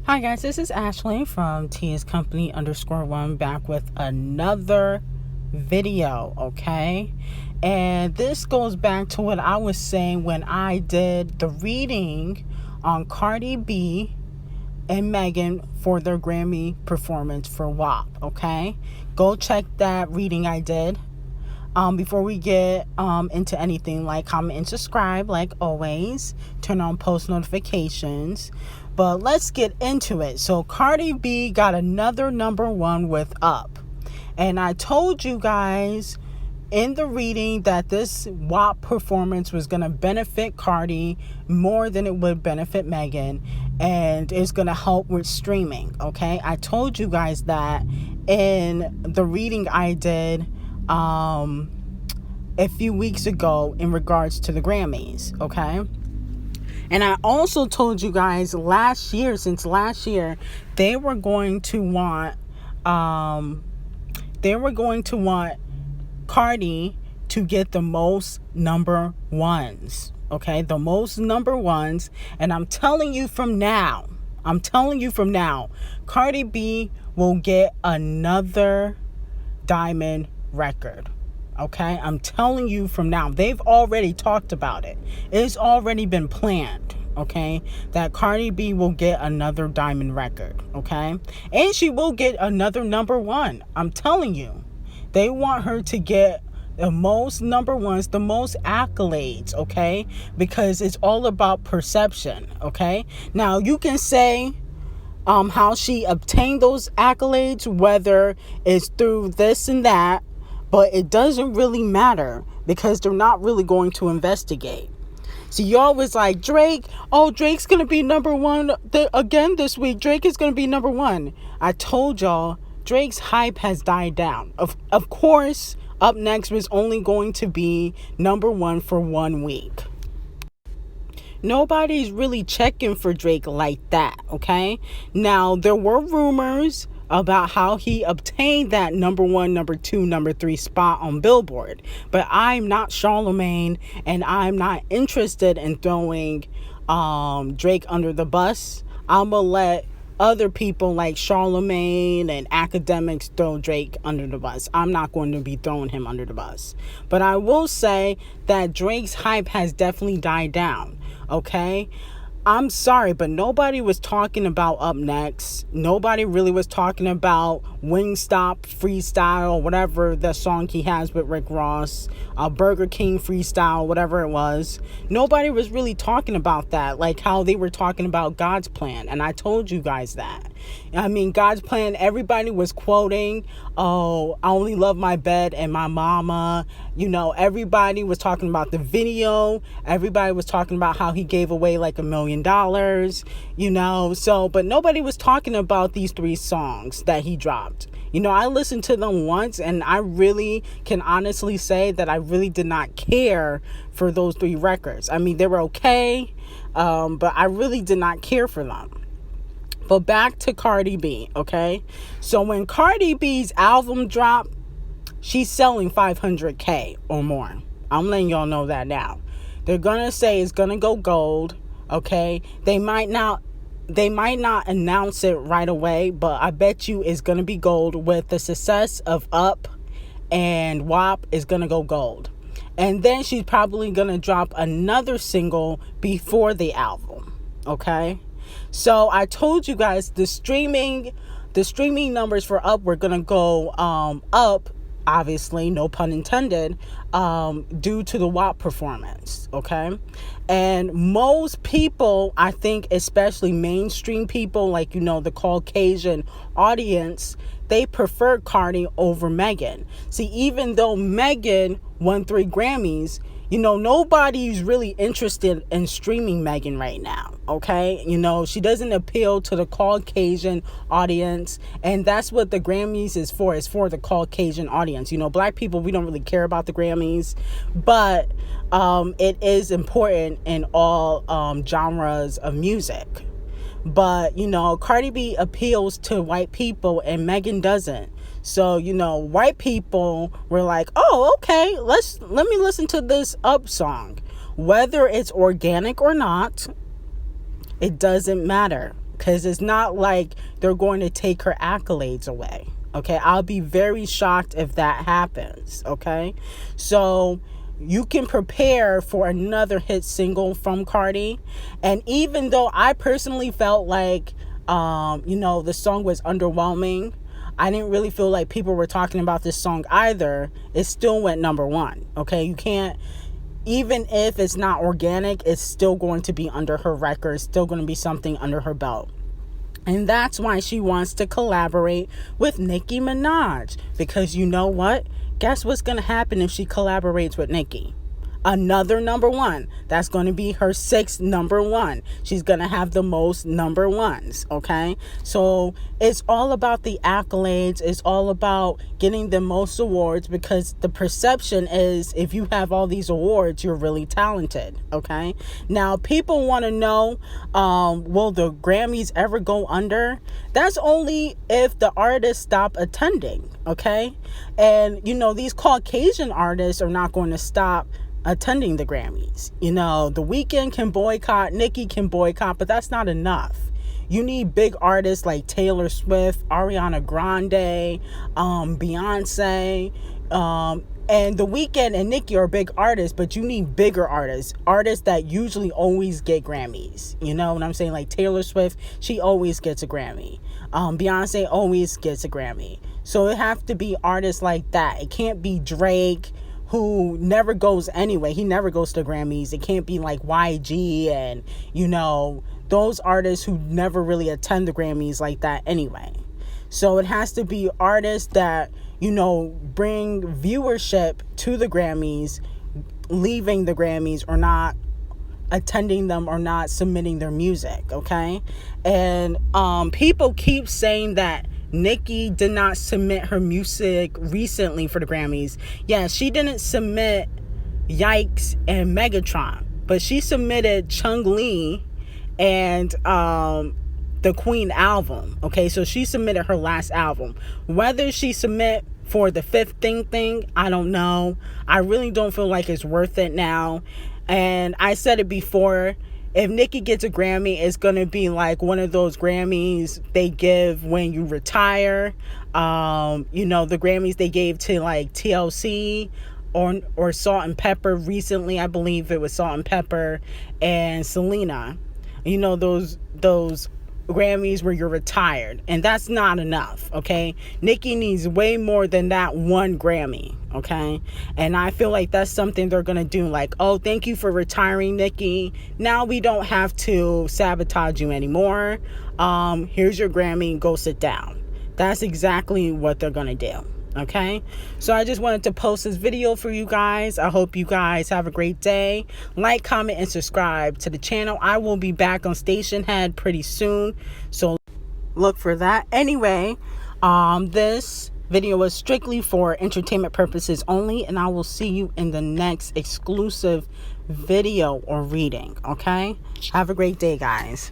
Hi guys, this is Ashley from TSCompany_1 back with another video, okay? And this goes back to what I was saying when I did the reading on Cardi B and Megan for their Grammy performance for WAP, okay? Go check that reading I did. Before we get into anything, like, comment, and subscribe, like always. Turn on post notifications. But let's get into it. So Cardi B got another #1 with Up. And I told you guys in the reading that this WAP performance was going to benefit Cardi more than it would benefit Megan. And it's going to help with streaming, okay? I told you guys that in the reading I did a few weeks ago in regards to the Grammys, okay? And I also told you guys since last year, they were going to want Cardi to get the most #1s, okay? The most #1s, and I'm telling you from now, Cardi B will get another diamond record. Okay, I'm telling you from now. They've already talked about it. It's already been planned, okay, that Cardi B will get another diamond record, okay? And she will get another #1. I'm telling you. They want her to get the most #1s, the most accolades, okay? Because it's all about perception, okay? Now, you can say how she obtained those accolades, whether it's through this and that, but it doesn't really matter because they're not really going to investigate. So y'all was like, Drake's going to be #1 again this week. Drake is going to be #1. I told y'all, Drake's hype has died down. Of course, Up Next was only going to be #1 for 1 week. Nobody's really checking for Drake like that, okay? Now, there were rumors about how he obtained that #1, #2, #3 spot on Billboard. But I'm not Charlemagne, and I'm not interested in throwing Drake under the bus. I'm going to let other people like Charlemagne and academics throw Drake under the bus. I'm not going to be throwing him under the bus. But I will say that Drake's hype has definitely died down, okay? I'm sorry, but nobody was talking about Up Next. Nobody really was talking about Wingstop Freestyle, whatever the song he has with Rick Ross, Burger King Freestyle, whatever it was. Nobody was really talking about that, like how they were talking about God's Plan. And I told you guys that. I mean, God's Plan, everybody was quoting, oh, I only love my bed and my mama. You know, everybody was talking about the video. Everybody was talking about how he gave away like $1 million, you know. So, but nobody was talking about these 3 songs that he dropped. You know, I listened to them once, and I really can honestly say that I really did not care for those 3 records. I mean, they were okay, but I really did not care for them. But back to Cardi B, okay? So when Cardi B's album dropped, she's selling 500K or more. I'm letting y'all know that now. They're going to say it's going to go gold, okay? They might not announce it right away, but I bet you it's going to be gold. With the success of Up and WAP, is going to go gold. And then she's probably going to drop another single before the album, okay? So I told you guys the streaming numbers for Up were going to go up, obviously, no pun intended, due to the WAP performance, okay? And most people, I think, especially mainstream people, like, you know, the Caucasian audience, they prefer Cardi over Megan. See, even though Megan won 3 Grammys, you know, nobody's really interested in streaming Megan right now, okay? You know, she doesn't appeal to the Caucasian audience, and that's what the Grammys is for the Caucasian audience. You know, black people, we don't really care about the Grammys, but it is important in all genres of music. But, you know, Cardi B appeals to white people and Megan doesn't. So, you know, white people were like, oh, okay, let me listen to this Up song. Whether it's organic or not, it doesn't matter. because it's not like they're going to take her accolades away. Okay, I'll be very shocked if that happens. Okay, so you can prepare for another hit single from Cardi. And even though I personally felt like the song was underwhelming, I didn't really feel like people were talking about this song either, it still went number one. Okay, you can't, even if it's not organic, it's still going to be under her record, it's still going to be something under her belt. And that's why she wants to collaborate with Nicki Minaj. Because you know what? Guess what's going to happen if she collaborates with Nicki? Another number one. That's going to be her sixth number one. She's going to have the most number ones, okay? So it's all about the accolades. It's all about getting the most awards, because the perception is if you have all these awards, you're really talented, okay? Now, people want to know, will the Grammys ever go under? That's only if the artists stop attending, okay? And, these Caucasian artists are not going to stop attending the Grammys. The Weeknd can boycott, Nicki can boycott, but that's not enough. You need big artists like Taylor Swift, Ariana Grande, Beyonce, and The Weeknd and Nicki are big artists, but you need bigger artists that usually always get Grammys. You know what I'm saying? Like Taylor Swift, she always gets a Grammy. Beyonce always gets a Grammy. So it have to be artists like that. It can't be Drake, who never goes anyway. He never goes to Grammys. It can't be like YG and, those artists who never really attend the Grammys like that anyway. So it has to be artists that, bring viewership to the Grammys, leaving the Grammys or not attending them or not submitting their music, okay? And people keep saying that Nicki did not submit her music recently for the Grammys. Yeah, she didn't submit Yikes and Megatron, but she submitted Chung Lee and the Queen album. Okay, so she submitted her last album. Whether she submit for the Fifth thing, I don't know. I really don't feel like it's worth it now. And I said it before, if Nicki gets a Grammy, it's going to be like one of those Grammys they give when you retire. The Grammys they gave to like TLC or Salt and Pepper recently. I believe it was Salt and Pepper and Selena. Those Grammys where you're retired. And that's not enough, okay? Nicki needs way more than that one Grammy, okay? And I feel like that's something they're gonna do, like, oh, thank you for retiring, Nicki. Now we don't have to sabotage you anymore. Here's your Grammy, go sit down. That's exactly what they're gonna do. Okay, so I just wanted to post this video for you guys. I hope you guys have a great day. Like, comment, and subscribe to the channel. I will be back on Station Head pretty soon, so look for that. Anyway, this video was strictly for entertainment purposes only, and I will see you in the next exclusive video or reading. Okay, have a great day, guys.